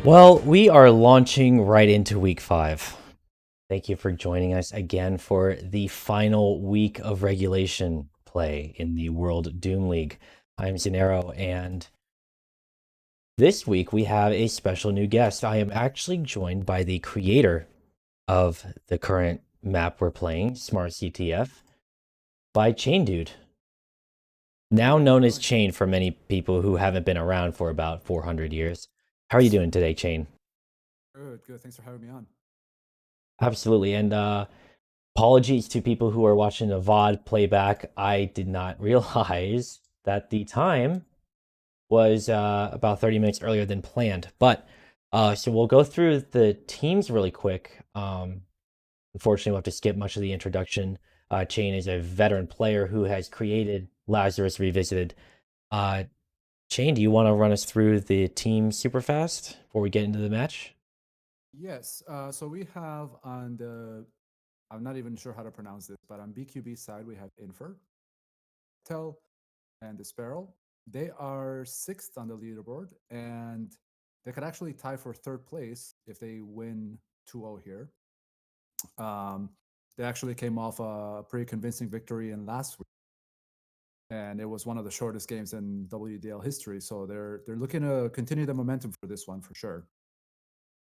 Well, we are launching right into week 5. Thank you for joining us again for the final week of regulation play in the World Doom League. I'm Xenaero, and this week we have a special new guest. I am actually joined by the creator of the current map we're playing, Smart CTF, by Chain Dude. Now known as Chain for many people who haven't been around for about 400 years. How are you doing today, Chain? Good. Thanks for having me on. Absolutely. And apologies to people who are watching the VOD playback. I did not realize that the time was about 30 minutes earlier than planned. But so we'll go through the teams really quick. Unfortunately, we'll have to skip much of the introduction. Chain is a veteran player who has created Lazarus Revisited. Uh, Chain, do you want to run us through the team super fast before we get into the match? Yes. So we have on the, I'm not even sure how to pronounce this, but on BQB side, we have Infer, Tel, and the Sparrow. They are sixth on the leaderboard, and they could actually tie for third place if they win 2-0 here. Um, they actually came off a pretty convincing victory in last week, and it was one of the shortest games in WDL history. So they're looking to continue the momentum for this one for sure.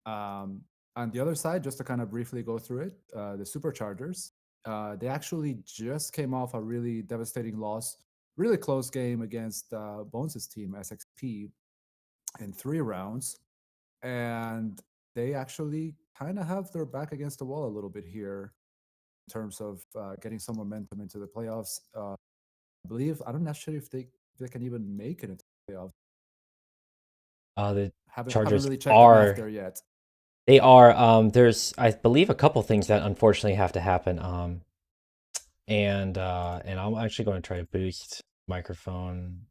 On the other side, just to kind of briefly go through it, the Superchargers, they actually just came off a really devastating loss, really close game against Bones' team, SXP, in 3 rounds. And they actually kind of have their back against the wall a little bit here in terms of getting some momentum into the playoffs. I believe, I'm not sure if they can even make it into the playoffs. The Haven't Chargers really checked the math are there yet. They are. There's, I believe, a couple things that unfortunately have to happen. And I'm actually going to try to boost microphone,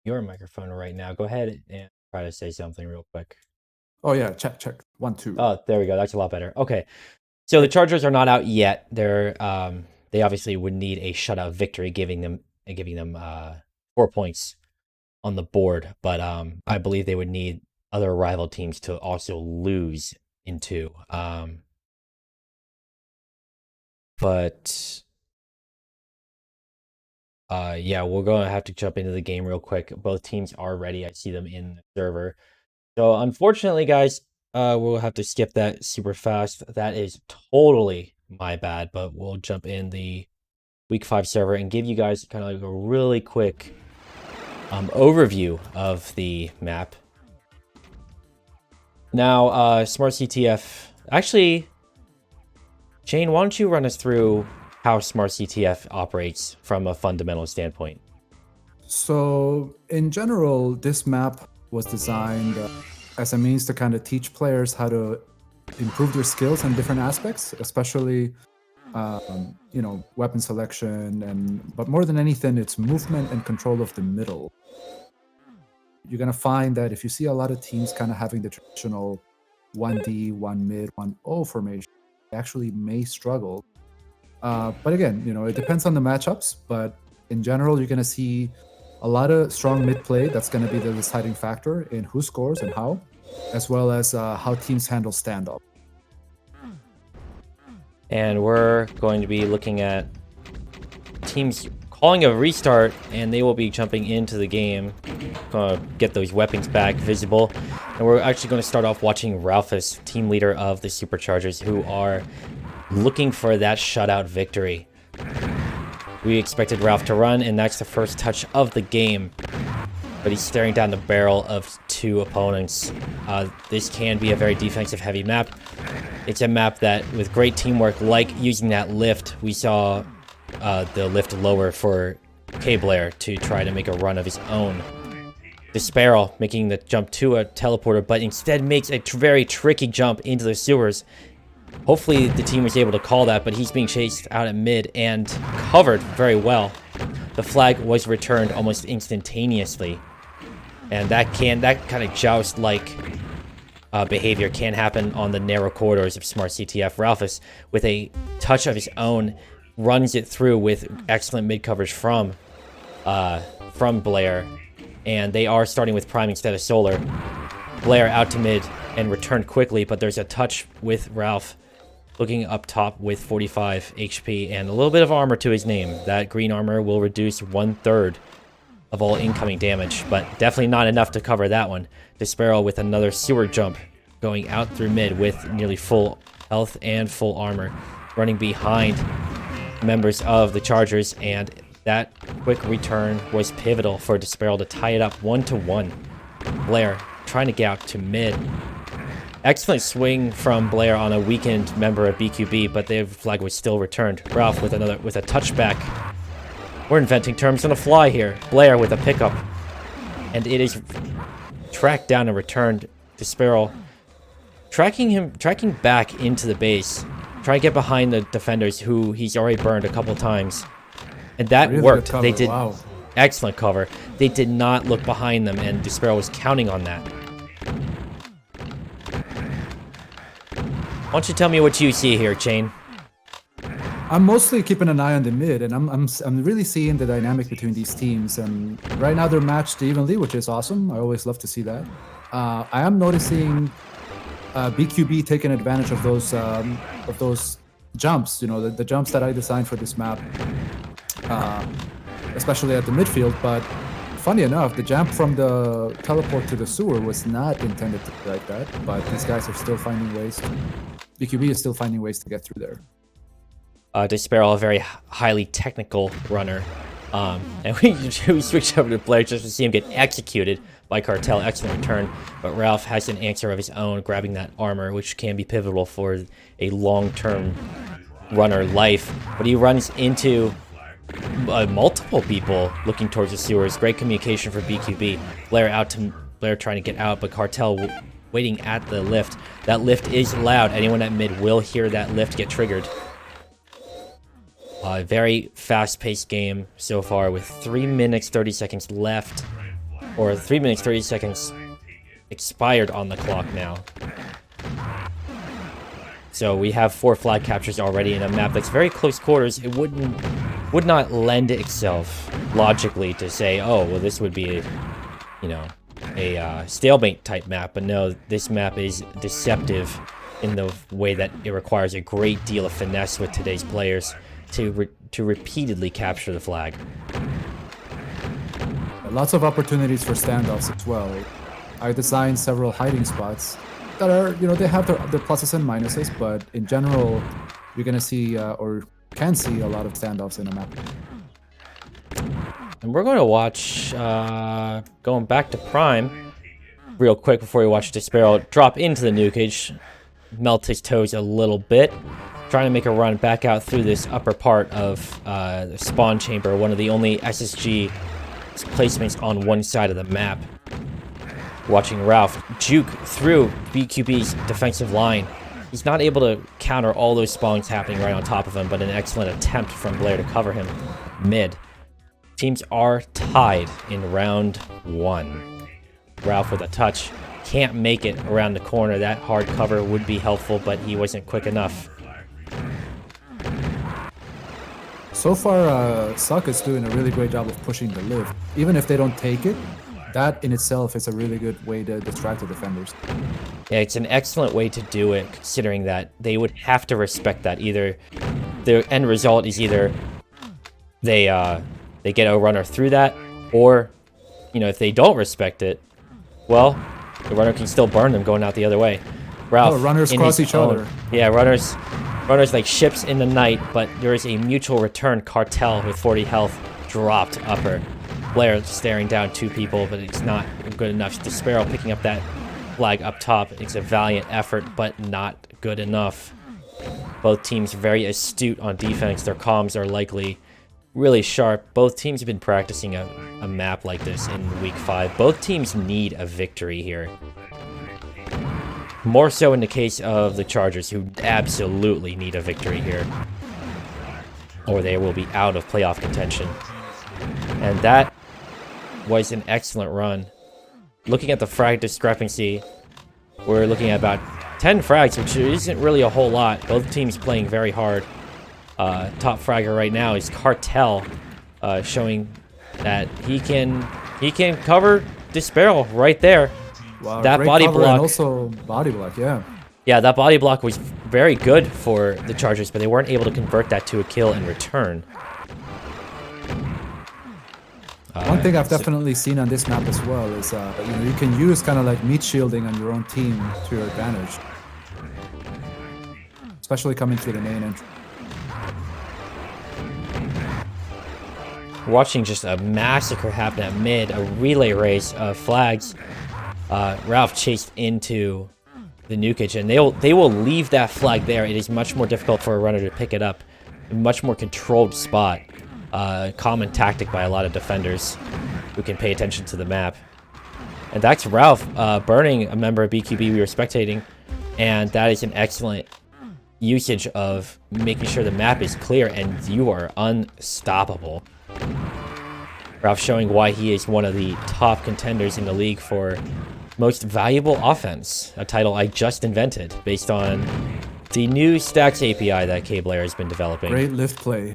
your microphone right now. Go ahead and try to say something real quick. Oh yeah, check 1 2. Oh, there we go. That's a lot better. Okay, so the Chargers are not out yet. They obviously would need a shutout victory, giving them 4 points on the board. But I believe they would need other rival teams to also lose into. But yeah, we're gonna have to jump into the game real quick. Both teams are ready. I see them in the server. So unfortunately, guys, we'll have to skip that super fast. That is totally my bad, but we'll jump in the week 5 server and give you guys kind of like a really quick overview of the map. Now, Smart CTF. Actually, Shane, why don't you run us through how Smart CTF operates from a fundamental standpoint? So, in general, this map was designed as a means to kind of teach players how to improve their skills in different aspects, especially, weapon selection, but more than anything, it's movement and control of the middle. You're gonna find that if you see a lot of teams kind of having the traditional 1D, 1 mid, 1-0 formation, they actually may struggle. But again, it depends on the matchups. But in general, you're going to see a lot of strong mid play. That's going to be the deciding factor in who scores and how, as well as how teams handle standoff. And we're going to be looking at teams calling a restart, and they will be jumping into the game, gonna get those weapons back visible. And we're actually going to start off watching Ralphus, team leader of the Superchargers, who are looking for that shutout victory. We expected Ralph to run, and that's the first touch of the game. But he's staring down the barrel of 2 opponents. This can be a very defensive-heavy map. It's a map that, with great teamwork, like using that lift, we saw the lift lower for K-Blair to try to make a run of his own. The Sparrow making the jump to a teleporter, but instead makes a very tricky jump into the sewers. Hopefully the team was able to call that, but he's being chased out at mid and covered very well. The flag was returned almost instantaneously. And that kind of joust-like behavior can happen on the narrow corridors of Smart CTF. Ralphus, with a touch of his own, runs it through with excellent mid coverage from Blair. And they are starting with Prime instead of Solar. Blair out to mid and return quickly, but there's a touch with Ralph looking up top with 45 HP and a little bit of armor to his name. That green armor will reduce 1/3 of all incoming damage, but definitely not enough to cover that one. Xenaero with another sewer jump going out through mid with nearly full health and full armor, running behind members of the Chargers, and that quick return was pivotal for Xenaero to tie it up 1-1. Blair trying to get out to mid. Excellent swing from Blair on a weakened member of BQB, but the flag was still returned. Ralph with a touchback. We're inventing terms on the fly here. Blair with a pickup, and it is tracked down and returned to Xenaero, tracking back into the base, trying to get behind the defenders who he's already burned a couple times, and that Really worked. good cover. They did Wow. excellent cover. They did not look behind them, and Xenaero was counting on that. Why don't you tell me what you see here, Chain? I'm mostly keeping an eye on the mid, and I'm really seeing the dynamic between these teams. And right now they're matched evenly, which is awesome. I always love to see that. I am noticing BQB taking advantage of those jumps. You know, the jumps that I designed for this map, especially at the midfield. But funny enough, the jump from the teleport to the sewer was not intended to be like that. But these guys are still finding ways. BQB is still finding ways to get through there. Xenaero, a very highly technical runner. And we switched over to Blair just to see him get executed by Cartel. Excellent return. But Ralph has an answer of his own, grabbing that armor, which can be pivotal for a long-term runner life. But he runs into multiple people looking towards the sewers. Great communication for BQB. Blair trying to get out, but Cartel waiting at the lift. That lift is loud. Anyone at mid will hear that lift get triggered. Very fast-paced game so far with 3 minutes 30 seconds left, or 3 minutes 30 seconds expired on the clock now. So we have 4 flag captures already in a map that's very close quarters. It would not lend itself logically to say, oh, well, this would be a stalemate type map, but no, this map is deceptive in the way that it requires a great deal of finesse with today's players to repeatedly capture the flag. Lots of opportunities for standoffs as well. I designed several hiding spots that are, they have their pluses and minuses, but in general, you're gonna see or can see a lot of standoffs in a map. And we're going to watch, going back to Prime, real quick before we watch Xenaero drop into the nukage, melt his toes a little bit, trying to make a run back out through this upper part of the spawn chamber, one of the only SSG placements on one side of the map. Watching Ralph juke through BQB's defensive line. He's not able to counter all those spawns happening right on top of him, but an excellent attempt from Blair to cover him mid. Teams are tied in round 1. Ralph with a touch. Can't make it around the corner. That hard cover would be helpful, but he wasn't quick enough. So far, Suck is doing a really great job of pushing the lift. Even if they don't take it, that in itself is a really good way to distract the defenders. Yeah, it's an excellent way to do it, considering that they would have to respect that. Either the end result is either they get a runner through that, or, if they don't respect it, well, the runner can still burn them going out the other way. Ralph, runners cross each other. Yeah, runners like ships in the night, but there is a mutual return. Cartel with 40 health dropped upper. Blair staring down 2 people, but it's not good enough. Xenaero picking up that flag up top. It's a valiant effort, but not good enough. Both teams very astute on defense. Their comms are likely really sharp. Both teams have been practicing a map like this in week 5. Both teams need a victory here. More so in the case of the Chargers, who absolutely need a victory here, or they will be out of playoff contention. And that was an excellent run. Looking at the frag discrepancy, we're looking at about 10 frags, which isn't really a whole lot. Both teams playing very hard. Top fragger right now is Cartel, showing that he can cover Xenaero right there. Wow, that great body cover block. and also body block, yeah. Yeah, that body block was very good for the Chargers, but they weren't able to convert that to a kill in return. One thing I've definitely seen on this map as well is you can use kind of like meat shielding on your own team to your advantage, especially coming through the main entrance. Watching just a massacre happen at mid, a relay race of flags. Ralph chased into the nukage, and they will leave that flag there. It is much more difficult for a runner to pick it up. A much more controlled spot. Common tactic by a lot of defenders who can pay attention to the map. And that's Ralph burning a member of BQB we were spectating, and that is an excellent usage of making sure the map is clear and you are unstoppable. Ralph showing why he is one of the top contenders in the league for most valuable offense, a title I just invented based on the new Stacks API that K-Blair has been developing. Great lift play.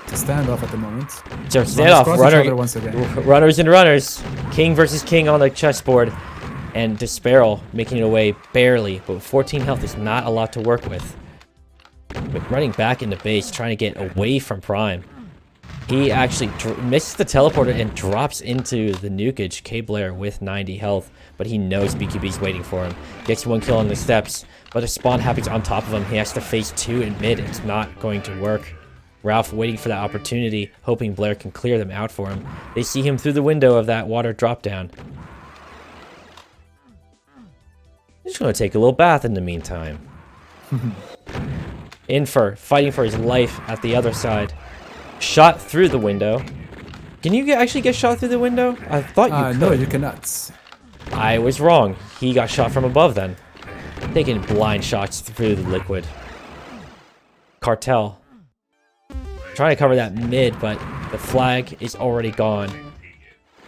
It's a standoff at the moment. So standoff, once again. Runners and runners. King versus king on the chessboard. And Despairel making it away barely, but 14 health is not a lot to work with. But running back into base, trying to get away from Prime. He actually misses the teleporter and drops into the nukage. K-Blair with 90 health, but he knows BQB's waiting for him. Gets one kill on the steps, but a spawn happens on top of him. He has to face two in mid. It's not going to work. Ralph waiting for that opportunity, hoping Blair can clear them out for him. They see him through the window of that water drop down. Just gonna take a little bath in the meantime. Infer fighting for his life at the other side. Shot through the window. Can you actually get shot through the window? I thought you could. No, you cannot. I was wrong. He got shot from above then. Taking blind shots through the liquid. Cartel. Trying to cover that mid, but the flag is already gone.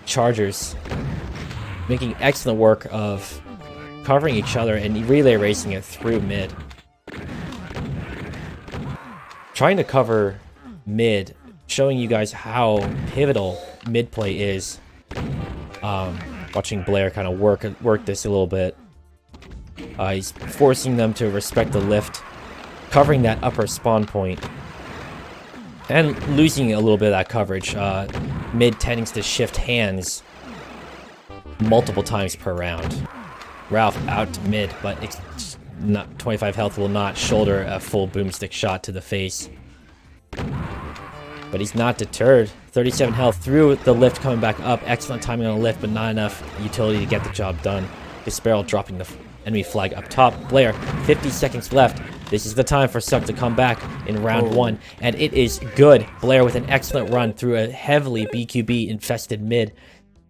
Chargers making excellent work of covering each other and relay racing it through mid. Trying to cover mid, showing you guys how pivotal mid play is. Watching Blair kind of work this a little bit. He's forcing them to respect the lift, covering that upper spawn point, and losing a little bit of that coverage. Mid tending to shift hands multiple times per round. Ralph out to mid, but it's not 25 health, will not shoulder a full boomstick shot to the face. But he's not deterred. 37 health through the lift, coming back up. Excellent timing on the lift, but not enough utility to get the job done. Despairel dropping the enemy flag up top. Blair, 50 seconds left. This is the time for Suck to come back in round one, and it is good. Blair with an excellent run through a heavily BQB-infested mid.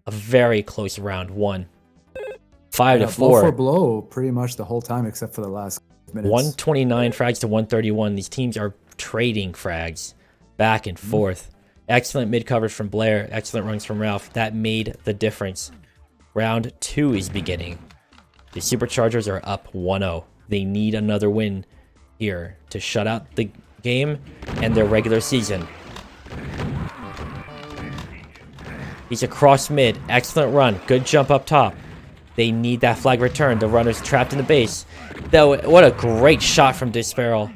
A very close round one. 5 to 4. Blow for blow pretty much the whole time except for the last minutes. 129 frags to 131. These teams are trading frags back and forth. Excellent mid coverage from Blair. Excellent runs from Ralph. That made the difference. Round 2 is beginning. The Superchargers are up 1-0. They need another win here to shut out the game and their regular season. He's across mid. Excellent run. Good jump up top. They need that flag return. The runner's trapped in the base. Though, what a great shot from Despairel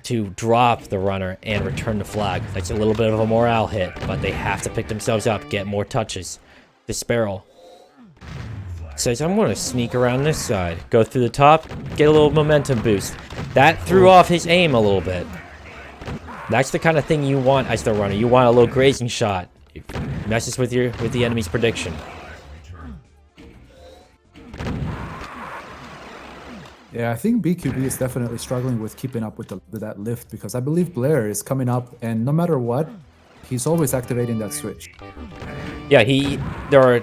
to drop the runner and return the flag. That's a little bit of a morale hit, but they have to pick themselves up, get more touches. Despairel says, I'm going to sneak around this side. Go through the top, get a little momentum boost. That threw off his aim a little bit. That's the kind of thing you want as the runner. You want a little grazing shot. It messes with the enemy's prediction. Yeah, I think BQB is definitely struggling with keeping up with that lift because I believe Blair is coming up, and no matter what, he's always activating that switch. Yeah, there are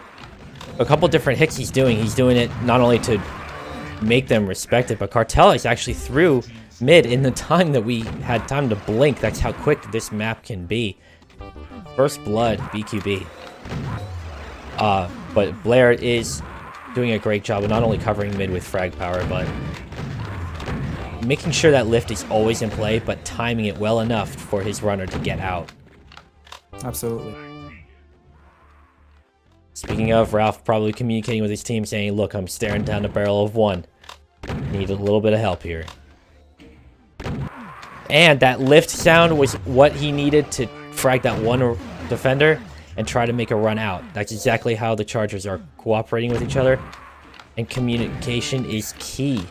a couple different hits he's doing. He's doing it not only to make them respect it, but Cartel is actually through mid in the time that we had time to blink. That's how quick this map can be. First blood, BQB. But Blair is doing a great job of not only covering mid with frag power, but making sure that lift is always in play, but timing it well enough for his runner to get out. Absolutely. Speaking of, Ralph probably communicating with his team saying, look, I'm staring down the barrel of one. Need a little bit of help here. And that lift sound was what he needed to frag that one defender and try to make a run out. That's exactly how the Chargers are cooperating with each other. And communication is key.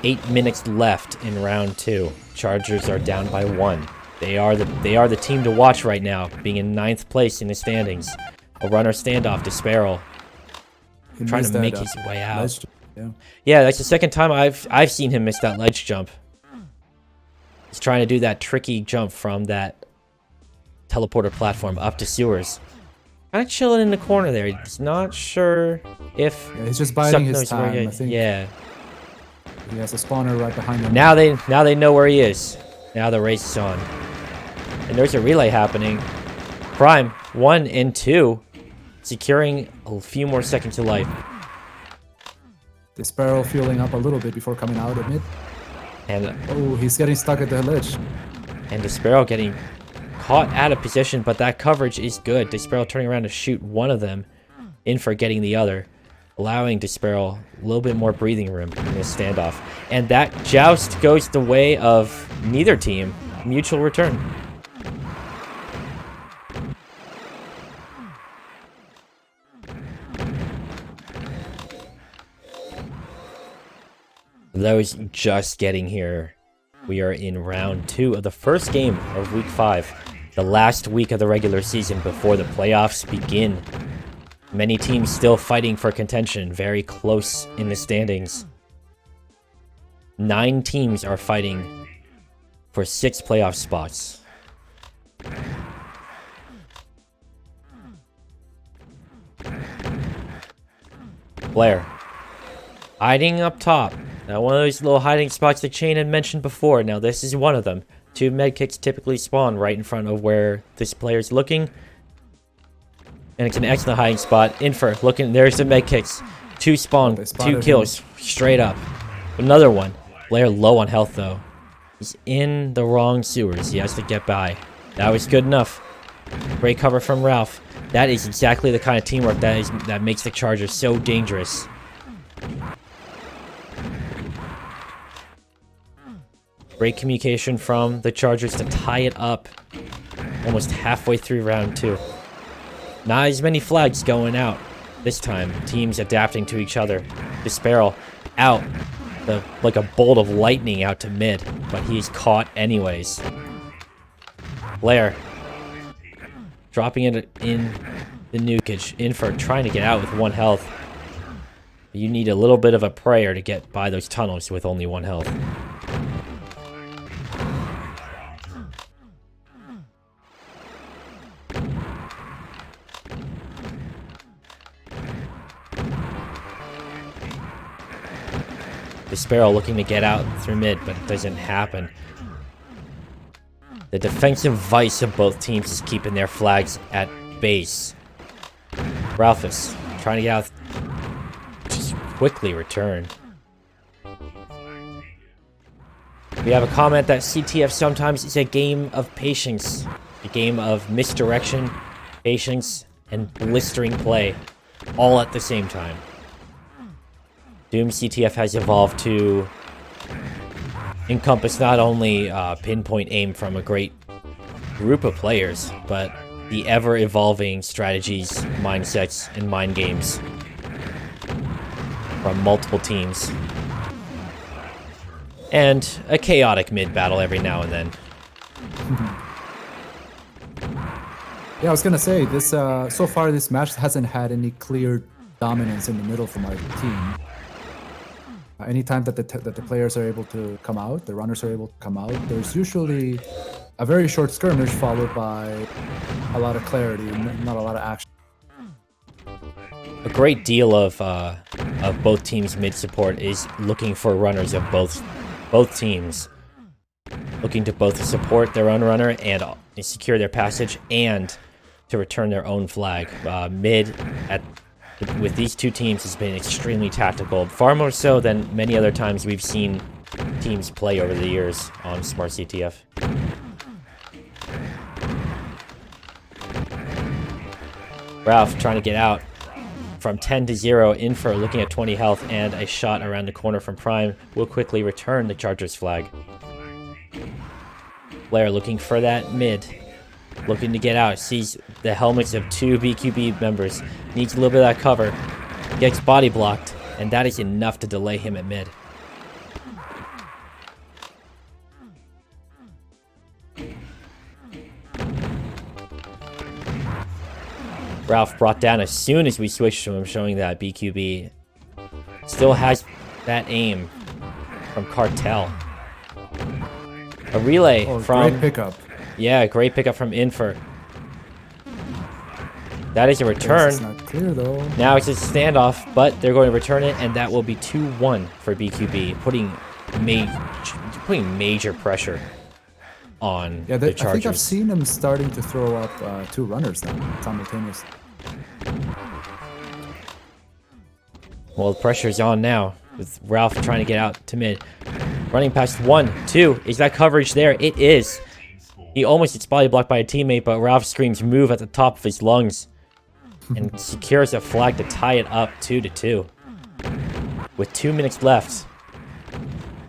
8 minutes left in round 2. Chargers are down by 1. They are the team to watch right now, being in 9th place in the standings. A runner standoff to Sparrow, trying to make his way out. Yeah, that's the second time I've seen him miss that ledge jump. He's trying to do that tricky jump from that teleporter platform up to sewers. Kind of chilling in the corner there. He's not sure if... Yeah, he's just biding his time, I think. Yeah. He has a spawner right behind him. Now they know where he is. Now the race is on. And there's a relay happening. Prime, 1 and 2. Securing a few more seconds of life. The Sparrow fueling up a little bit before coming out of mid. And oh, he's getting stuck at the ledge. And Sparrow getting caught out of position, but that coverage is good. Sparrow turning around to shoot one of them in for getting the other, allowing Sparrow a little bit more breathing room in this standoff. And that joust goes the way of neither team. Mutual return. Those just getting here, we are in round 2 of the first game of week 5, the last week of the regular season before the playoffs begin. Many teams still fighting for contention, very close in the standings. 9 teams are fighting for 6 playoff spots. Blair, hiding up top. Now, one of those little hiding spots that Shane had mentioned before. Now, this is one of them. 2 medkits typically spawn right in front of where this player's looking. And it's an excellent hiding spot. Infer, looking, there's the medkits. 2 spawn, 2 kills, straight up. Another one. Blair low on health, though. He's in the wrong sewers. He has to get by. That was good enough. Great cover from Ralph. That is exactly the kind of teamwork that makes the Chargers so dangerous. Great communication from the Chargers to tie it up almost halfway through round 2. Not as many flags going out this time. Teams adapting to each other. Sparrow out. Like a bolt of lightning out to mid, but he's caught anyways. Blair dropping it in the nukage. Infer trying to get out with 1 health. You need a little bit of a prayer to get by those tunnels with only 1 health. Sparrow looking to get out through mid, but it doesn't happen. The defensive vice of both teams is keeping their flags at base. Ralphus trying to get out. Just quickly return. We have a comment that CTF sometimes is a game of patience. A game of misdirection, patience, and blistering play. All at the same time. Doom CTF has evolved to encompass not only pinpoint aim from a great group of players, but the ever-evolving strategies, mindsets, and mind games from multiple teams. And a chaotic mid-battle every now and then. Yeah, I was gonna say, this so far this match hasn't had any clear dominance in the middle from our team. Anytime that the players are able to come out, the runners are able to come out, there's usually a very short skirmish followed by a lot of clarity and not a lot of action. A great deal of both teams' mid support is looking for runners of both teams, looking to both support their own runner and secure their passage and to return their own flag. Mid with these 2 teams has been extremely tactical, far more so than many other times we've seen teams play over the years on Smart CTF. Ralph trying to get out from 10 to 0. Infer looking at 20 health, and a shot around the corner from Prime will quickly return the Chargers flag. Blair looking for that mid. Looking to get out. Sees the helmets of 2 BQB members. Needs a little bit of that cover. Gets body blocked, and that is enough to delay him at mid. Ralph brought down as soon as we switched to him, showing that BQB still has that aim from Cartel. A relay from... Great pickup. Yeah, great pickup from Infer. That is a return. It's not clear, though. Now it's a standoff, but they're going to return it, and that will be 2-1 for BQB, putting major pressure on the Chargers. I think I've seen them starting to throw up 2 runners now, simultaneously. Well, the pressure is on now, with Ralph trying to get out to mid. Running past 1, 2. Is that coverage there? It is. He almost gets body blocked by a teammate, but Ralph screams move at the top of his lungs and secures a flag to tie it up 2-2. With 2 minutes left.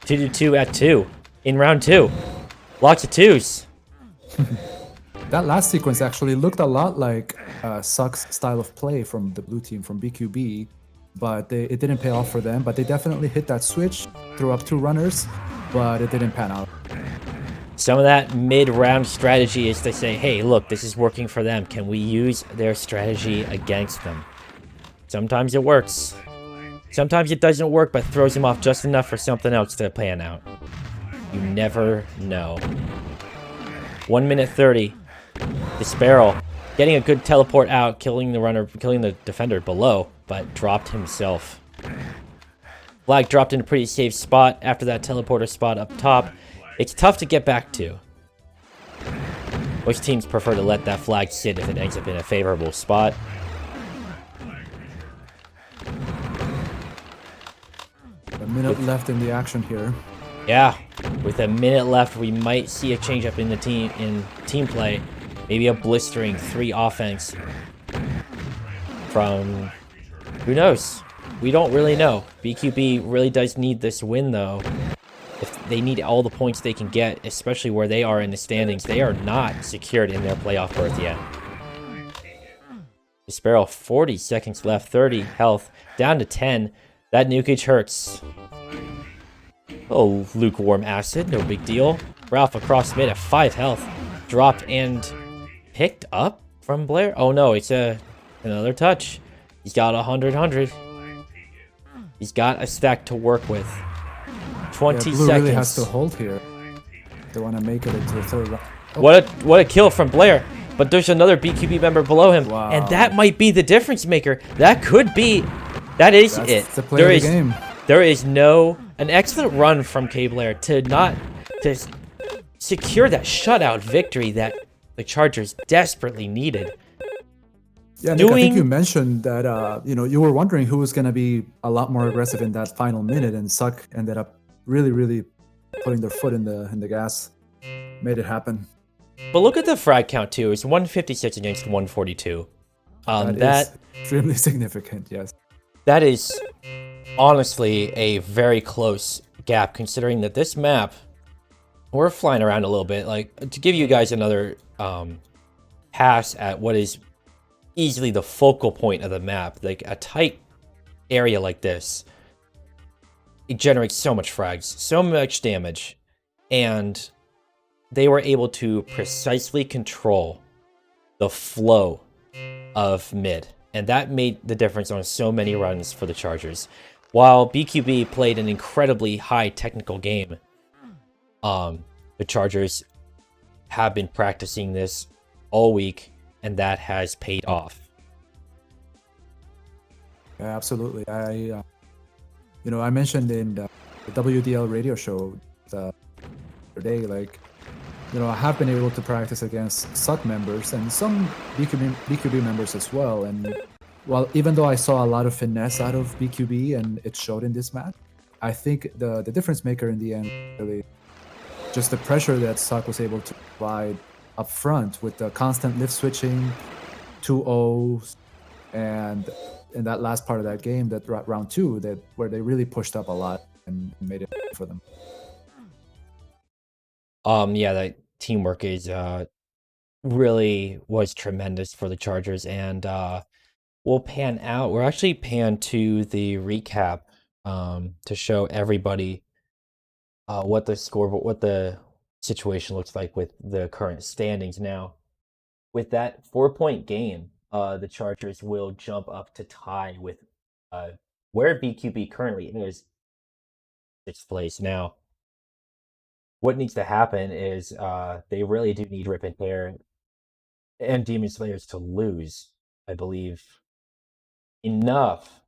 2-2 at 2. In round 2. Lots of 2s. That last sequence actually looked a lot like Suck's style of play from the blue team, from BQB, but it didn't pay off for them. But they definitely hit that switch, threw up 2 runners, but it didn't pan out. Some of that mid-round strategy is to say, hey, look, this is working for them. Can we use their strategy against them? Sometimes it works. Sometimes it doesn't work, but throws them off just enough for something else to pan out. You never know. 1 minute 30. The Sparrow getting a good teleport out, killing the defender below, but dropped himself. Flag dropped in a pretty safe spot after that teleporter spot up top. It's tough to get back to. Most teams prefer to let that flag sit if it ends up in a favorable spot. A minute left in the action here. Yeah, with a minute left, we might see a change up in the team play. Maybe a blistering 3 offense from, who knows? We don't really know. BQB really does need this win, though. If they need all the points they can get, especially where they are in the standings, they are not secured in their playoff berth yet. The Sparrow, 40 seconds left, 30 health, down to 10. That nukage hurts. Oh, lukewarm acid, no big deal. Ralph across mid at 5 health. Dropped and picked up from Blair. Oh no, it's another touch. He's got 100. He's got a stack to work with. 20 Blue seconds. Really has to hold here. They want to make it into the 3rd round. Oh. What a kill from Blair. But there's another BQB member below him. Wow. And that might be the difference maker. That could be. That's it. The play of the game. There is an excellent run from K Blair to secure that shutout victory that the Chargers desperately needed. Yeah, Nick, I think you mentioned that you were wondering who was going to be a lot more aggressive in that final minute, and Suck ended up really putting their foot in the gas, made it happen. But look at the frag count too. It's 156 against 142. That is extremely significant. Yes. That is honestly a very close gap, considering that this map, we're flying around a little bit. Like, to give you guys another pass at what is easily the focal point of the map, like a tight area like this, it generates so much frags, so much damage, and they were able to precisely control the flow of mid. And that made the difference on so many runs for the Chargers. While BQB played an incredibly high technical game, the Chargers have been practicing this all week, and that has paid off. Yeah, absolutely. I mentioned in the WDL radio show the other day, I have been able to practice against Suck members and some BQB members as well. And even though I saw a lot of finesse out of BQB and it showed in this match, I think the difference maker in the end really just the pressure that Suck was able to provide up front with the constant lift switching, 2-0, And in that last part of that game, that round two, that where they really pushed up a lot and made it for them. Yeah, that teamwork is really was tremendous for the Chargers, and we'll pan out. We're actually panned to the recap to show everybody what the score, what the situation looks like with the current standings now. With that 4-point game, the Chargers will jump up to tie with uh, where BQB currently is, sixth place. Now, what needs to happen is they really do need Rip and Tear and Demon Slayers to lose, I believe, enough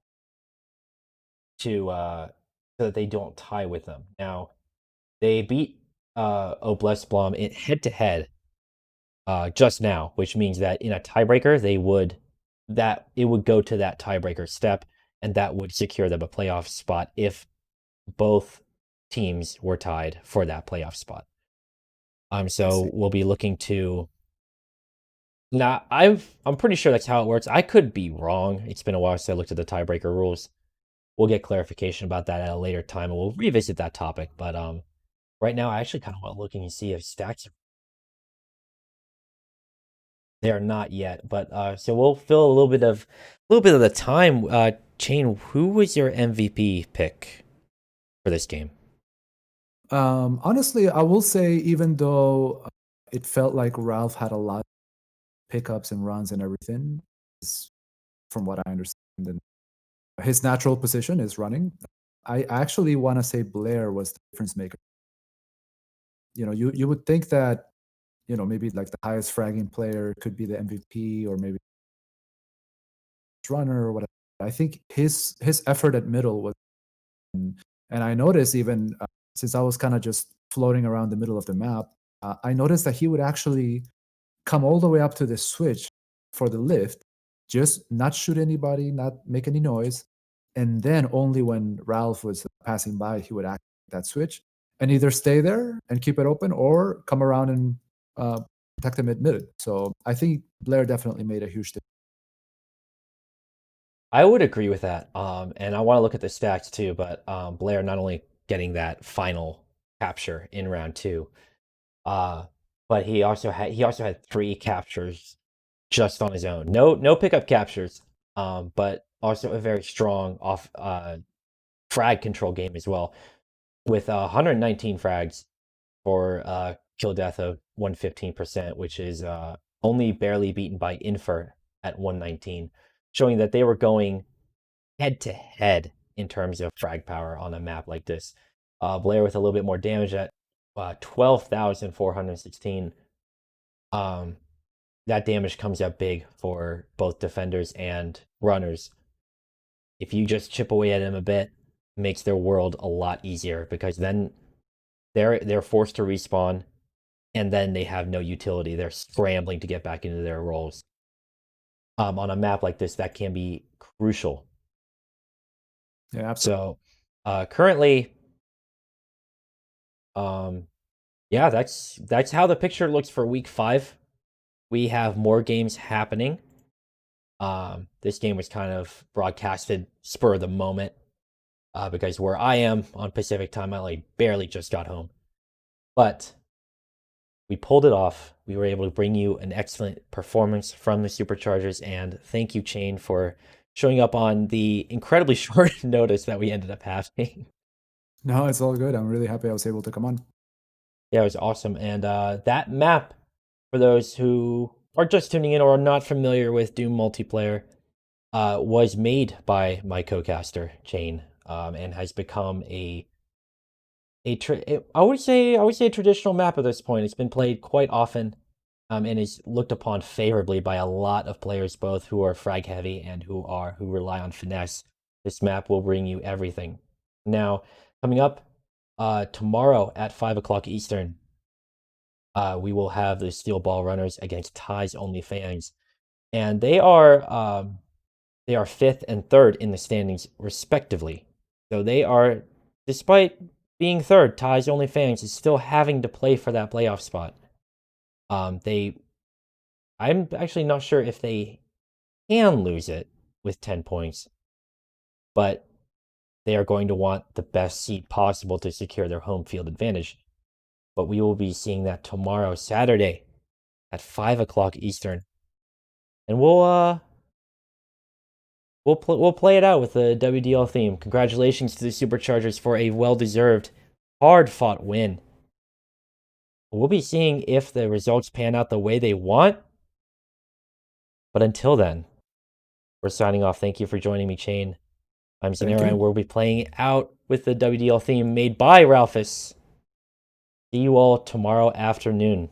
to so that they don't tie with them. Now, they beat Blésq Blom in head to head just now, which means that in a tiebreaker it would go to that tiebreaker step, and that would secure them a playoff spot if both teams were tied for that playoff spot. So we'll be looking to. Now, I'm pretty sure that's how it works. I could be wrong. It's been a while since I looked at the tiebreaker rules. We'll get clarification about that at a later time, and we'll revisit that topic. But right now, I actually kind of want to look and see if stacks. They are not yet, but so we'll fill a little bit of the time. Chain, who was your MVP pick for this game? Honestly, I will say, even though it felt like Ralph had a lot of pickups and runs and everything, from what I understand, and his natural position is running. I actually want to say Blair was the difference maker. You would think that maybe like the highest fragging player could be the MVP, or maybe runner or whatever. I think his effort at middle was, and I noticed, even since I was kind of just floating around the middle of the map, I noticed that he would actually come all the way up to the switch for the lift, just not shoot anybody, not make any noise, and then only when Ralph was passing by, he would activate that switch and either stay there and keep it open, or come around and protect him at mid. So I think Blair definitely made a huge difference. I would agree with that. And I want to look at the stats too, but Blair not only getting that final capture in round two, uh, but he also had 3 captures just on his own. No pickup captures, but also a very strong off frag control game as well, with 119 frags for kill death of 115%, which is only barely beaten by Infer at 119, showing that they were going head to head in terms of frag power on a map like this. Blair with a little bit more damage at 12,416. That damage comes up big for both defenders and runners. If you just chip away at them a bit, it makes their world a lot easier, because then they're forced to respawn, and then they have no utility. They're scrambling to get back into their roles. On a map like this, that can be crucial. Yeah, absolutely. So currently, yeah, that's how the picture looks for week 5. We have more games happening. This game was kind of broadcasted spur of the moment, because where I am on Pacific time, I like barely just got home. But we pulled it off. We were able to bring you an excellent performance from the Superchargers, and thank you, Chain, for showing up on the incredibly short notice that we ended up having. No, it's all good. I'm really happy I was able to come on. Yeah, it was awesome. And that map, for those who are just tuning in or are not familiar with Doom multiplayer, was made by my co-caster Chain, and has become I would say a traditional map at this point. It's been played quite often, and is looked upon favorably by a lot of players, both who are frag heavy and who rely on finesse. This map will bring you everything. Now, coming up tomorrow at 5 o'clock Eastern, we will have the Steel Ball Runners against Ty's OnlyFans, and they are 5th and 3rd in the standings respectively. So they are, despite being 3rd, Ty's OnlyFans is still having to play for that playoff spot. I'm actually not sure if they can lose it, with 10 points. But they are going to want the best seed possible to secure their home field advantage. But we will be seeing that tomorrow, Saturday, at 5 o'clock Eastern. And we'll play it out with the WDL theme. Congratulations to the Superchargers for a well-deserved, hard-fought win. We'll be seeing if the results pan out the way they want. But until then, we're signing off. Thank you for joining me, Chain. I'm Xenaero, and we'll be playing out with the WDL theme made by Ralphus. See you all tomorrow afternoon.